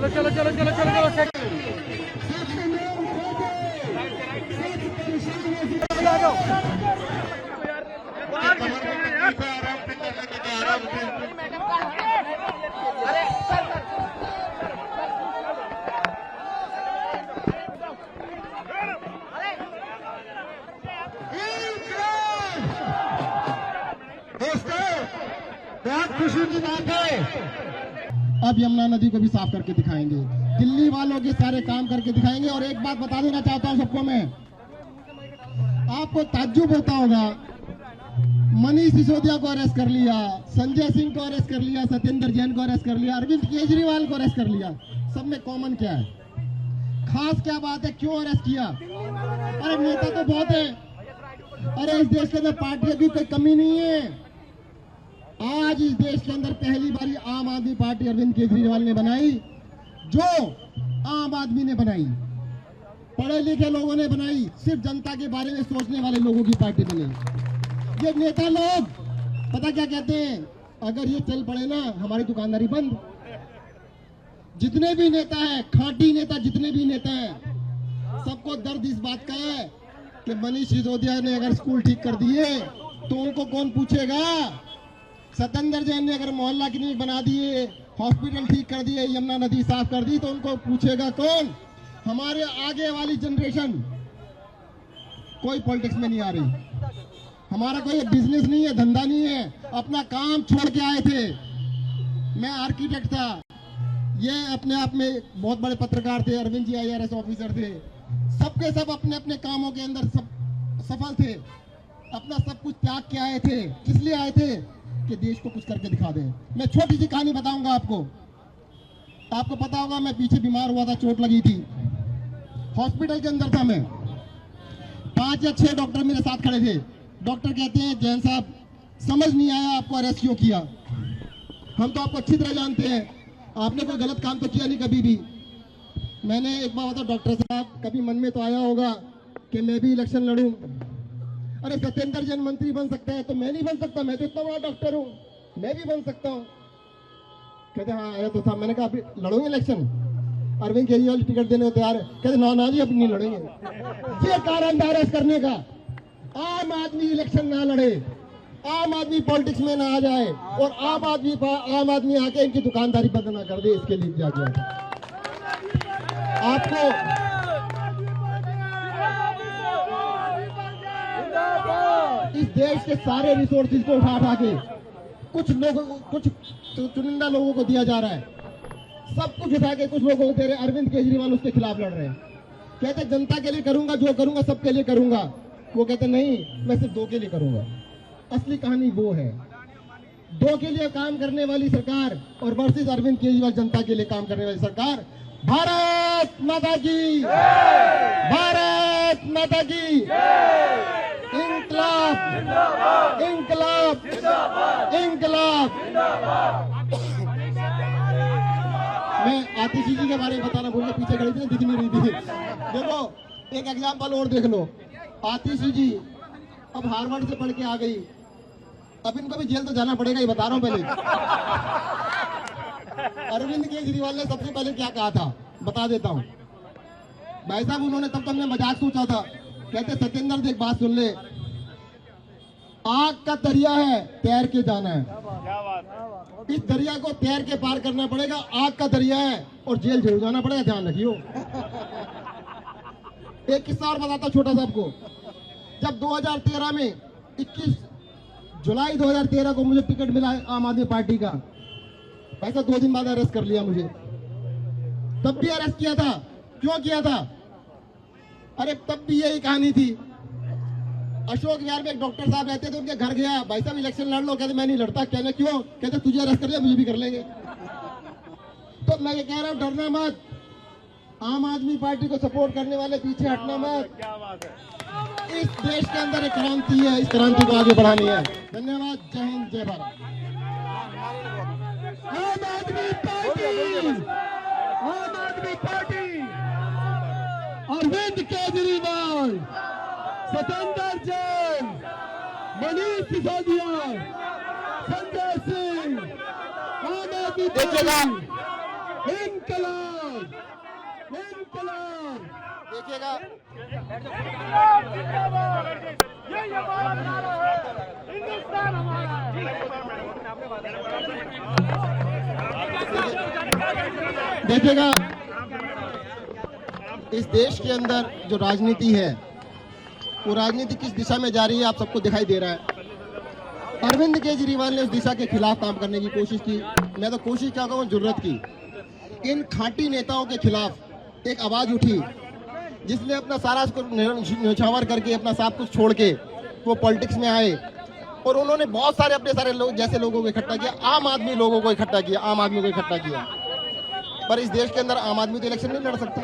चलो चलो चलो चलो चलो चलो बहुत खुशी की बात है। अब यमुना नदी को भी साफ करके दिखाएंगे, दिल्ली वालों के सारे काम करके दिखाएंगे। और एक बात बता देना चाहता हूं सबको मैं, आपको ताज्जुब होता होगा, मनीष सिसोदिया को अरेस्ट कर लिया, संजय सिंह को अरेस्ट कर लिया, सत्येंद्र जैन को अरेस्ट कर लिया, अरविंद केजरीवाल को अरेस्ट कर लिया। सब में कॉमन क्या है, खास क्या बात है, क्यों अरेस्ट किया? अरे नेता तो बहुत है, अरे इस देश के अंदर पार्टियों की कोई कमी नहीं है। आज इस देश के अंदर पहली बारी आम आदमी पार्टी अरविंद केजरीवाल ने बनाई, जो आम आदमी ने बनाई, पढ़े लिखे लोगों ने बनाई, सिर्फ जनता के बारे में सोचने वाले लोगों की पार्टी बनी। ये नेता लोग पता क्या कहते हैं, अगर ये चल पड़े ना हमारी दुकानदारी बंद। जितने भी नेता हैं, खांटी नेता जितने भी नेता हैं, सबको दर्द इस बात का है कि मनीष सिसोदिया ने अगर स्कूल ठीक कर दिए तो उनको कौन पूछेगा? सत्येंद्र जैन ने अगर मोहल्ला क्लिनिक बना दिए, हॉस्पिटल ठीक कर दिए, यमुना नदी साफ कर दी, तो उनको पूछेगा कौन? हमारे आगे वाली जनरेशन। कोई पॉलिटिक्स में नहीं आ रही, हमारा कोई बिजनेस नहीं है, धंधा नहीं है, अपना काम छोड़ के आए थे। मैं आर्किटेक्ट था, ये अपने आप में बहुत बड़े पत्रकार थे, अरविंद जी IRS ऑफिसर थे, सबके सब अपने अपने कामों के अंदर सब सफल थे, अपना सब कुछ त्याग के आए थे। किस लिए आए थे? कि देश को कुछ करके दिखा दें। मैं छोटी सी कहानी बताऊंगा आपको पता होगा, मैं पीछे बीमार हुआ था, चोट लगी थी, हॉस्पिटल के अंदर था मैं, 5 या 6 डॉक्टर मेरे साथ खड़े थे। डॉक्टर कहते हैं, जैन साहब समझ नहीं आया आपको अरेस्ट क्यों किया, हम तो आपको अच्छी तरह जानते हैं, आपने कोई गलत काम तो किया नहीं कभी भी। मैंने एक बार बताया, डॉक्टर साहब कभी मन में तो आया होगा कि मैं भी इलेक्शन लड़ूं। अरे सत्येंद्र जैन मंत्री बन सकता है तो मैं नहीं बन सकता? मैं तो इतना बड़ा डॉक्टर हूँ, मैं भी बन सकता हूँ। कहते हाँ आया तो था। मैंने कहा अभी लड़ोगे इलेक्शन? अरविंद केजरीवाल टिकट देने को तैयार है। कहते ना जी अब नहीं लड़ेंगे। ये कारण था अरेस्ट करने का। आम आदमी इलेक्शन ना लड़े, आम आदमी पॉलिटिक्स में ना आ जाए, और आम आदमी आके इनकी दुकानदारी बंद ना कर दे, इसके लिए किया गया। आपको इस देश के सारे रिसोर्सेज को उठा के कुछ चुनिंदा लोगों को दिया जा रहा है, सब कुछ उठा के कुछ लोगों को दे रहे। अरविंद केजरीवाल उसके खिलाफ लड़ रहे हैं, कहते जनता के लिए करूंगा, जो करूंगा सबके लिए करूंगा। वो कहते नहीं, मैं सिर्फ 2 के लिए करूंगा। असली कहानी वो है, 2 के लिए काम करने वाली सरकार और वर्सेस अरविंद केजरीवाल जनता के लिए काम करने वाली सरकार। भारत माता की, भारत माता की। इंकलाब, इंकलाब, इंकलाब। मैं आतिशी जी के बारे में बताना भूल गया, पीछे खड़ी थी, दिख नहीं रही थी। देखो एक एग्जाम्पल और देख लो, आतिशी जी अब हार्वर्ड से पढ़ के आ गई, अब इनको भी जेल तो जाना पड़ेगा, ये बता रहा हूं पहले। अरविंद केजरीवाल ने सबसे पहले क्या कहा था बता देता हूं भाई साहब। उन्होंने तब तो हमने मजाक सोचा था, कहते सत्येंद्र देख बात सुन ले, आग का दरिया है, तैर के जाना है, इस दरिया को तैर के पार करना पड़ेगा। आग का दरिया है और जेल जरूर जाना पड़ेगा, ध्यान रखियो। एक किस्सा और बताता छोटा सा आपको। जब 2013 में 21 जुलाई 2013 को मुझे टिकट मिला आम आदमी पार्टी का, वैसा 2 दिन बाद अरेस्ट कर लिया मुझे। तब भी अरेस्ट किया था, क्यों किया था? अरे तब भी यही कहानी थी अशोक विहार में एक डॉक्टर साहब रहते थे, उनके घर गया, भाई साहब इलेक्शन लड़ लो, कहते मैं नहीं लड़ता। कहने क्यों? कहते तुझे अरेस्ट कर लिया, मुझे भी कर लेंगे। तो मैं ये कह रहा हूँ, डरना मत, आम आदमी पार्टी को सपोर्ट करने वाले पीछे हटना मत। इस देश के अंदर एक क्रांति है, इस क्रांति को आगे बढ़ानी है। धन्यवाद। जय हिंद, जय भारत। आम आदमी पार्टी, आम आदमी पार्टी, अरविंद केजरीवाल, सतेंद्र जैन, मनीष सिसोदिया, संजय सिंह, आम आदमी पार्टी, इनकलाब, इनकलाब। देखिएगा, ये हमारा नारा है, हिंदुस्तान हमारा। देखिएगा, इस देश के अंदर जो राजनीति है, वो राजनीति किस दिशा में जा रही है आप सबको दिखाई दे रहा है। अरविंद केजरीवाल ने उस दिशा के खिलाफ काम करने की कोशिश की। मैं तो कोशिश क्या कहूँ, जुर्रत की। इन खाटी नेताओं के खिलाफ एक आवाज उठी, जिसने अपना सारा न्यौछावर करके, अपना सब कुछ छोड़ के वो पॉलिटिक्स में आए, और उन्होंने बहुत सारे अपने सारे लोग जैसे लोगों को इकट्ठा किया, आम आदमी लोगों को इकट्ठा किया, आम आदमी को इकट्ठा किया। पर इस देश के अंदर आम आदमी तो इलेक्शन नहीं लड़ सकता।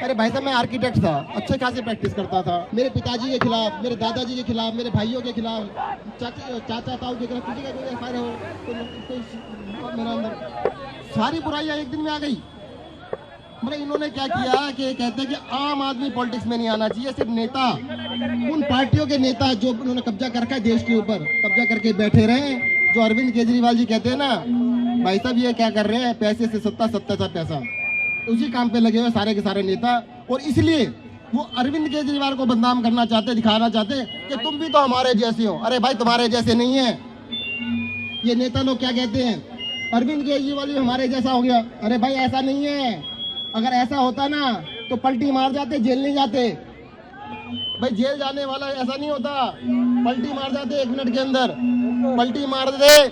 अरे भाई साहब, मैं आर्किटेक्ट था, अच्छे खासे प्रैक्टिस करता था। मेरे पिताजी के खिलाफ, मेरे दादाजी के खिलाफ, मेरे भाइयों के खिलाफ, चाचा ताऊ के खिलाफ, किसी का कोई एफआईआर हो, मेरा अंदर सारी बुराइयां एक दिन में आ गई। मतलब इन्होंने क्या किया कि कहते हैं कि आम आदमी पॉलिटिक्स में नहीं आना चाहिए, सिर्फ नेता, उन पार्टियों के नेता जो उन्होंने कब्जा कर रखा है देश के ऊपर, कब्जा करके बैठे रहे। जो अरविंद केजरीवाल जी कहते हैं ना, भाई साहब ये क्या कर रहे हैं, पैसे से सत्ता, सत्ता से पैसा, उसी काम पे लगे हुए सारे के सारे नेता। और इसलिए वो अरविंद केजरीवाल को बदनाम करना चाहते, दिखाना चाहते कि तुम भी तो हमारे जैसे हो। अरे भाई, तुम्हारे जैसे नहीं है। ये नेता लोग क्या कहते हैं, अरविंद केजरीवाल भी हमारे जैसा हो गया। अरे भाई, ऐसा नहीं है। अगर ऐसा होता ना तो पलटी मार जाते, जेल नहीं जाते। भाई, जेल जाने वाला ऐसा नहीं होता, पलटी मार जाते 1 मिनट के अंदर, पलटी मार दे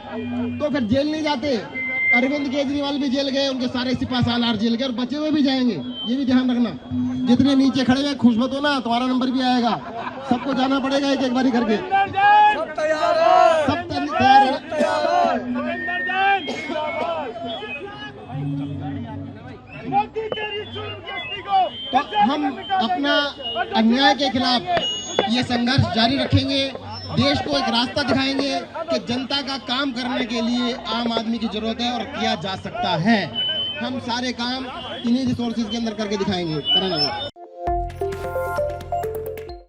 तो फिर जेल नहीं जाते। अरविंद केजरीवाल भी जेल गए, उनके सारे सिपा सालार जेल गए, और बचे हुए भी जाएंगे, ये भी ध्यान रखना। जितने नीचे खड़े हुए खुश मत हो ना, तुम्हारा नंबर भी आएगा। सबको जाना पड़ेगा एक एक बारी करके। सब तैयार है, सब तैयार है। तो हम अपना अन्याय के खिलाफ ये संघर्ष जारी रखेंगे, देश को एक रास्ता दिखाएंगे कि जनता का काम करने के लिए आम आदमी की जरूरत है और किया जा सकता है। हम सारे काम इन्हीं रिसोर्सेज के अंदर करके दिखाएंगे।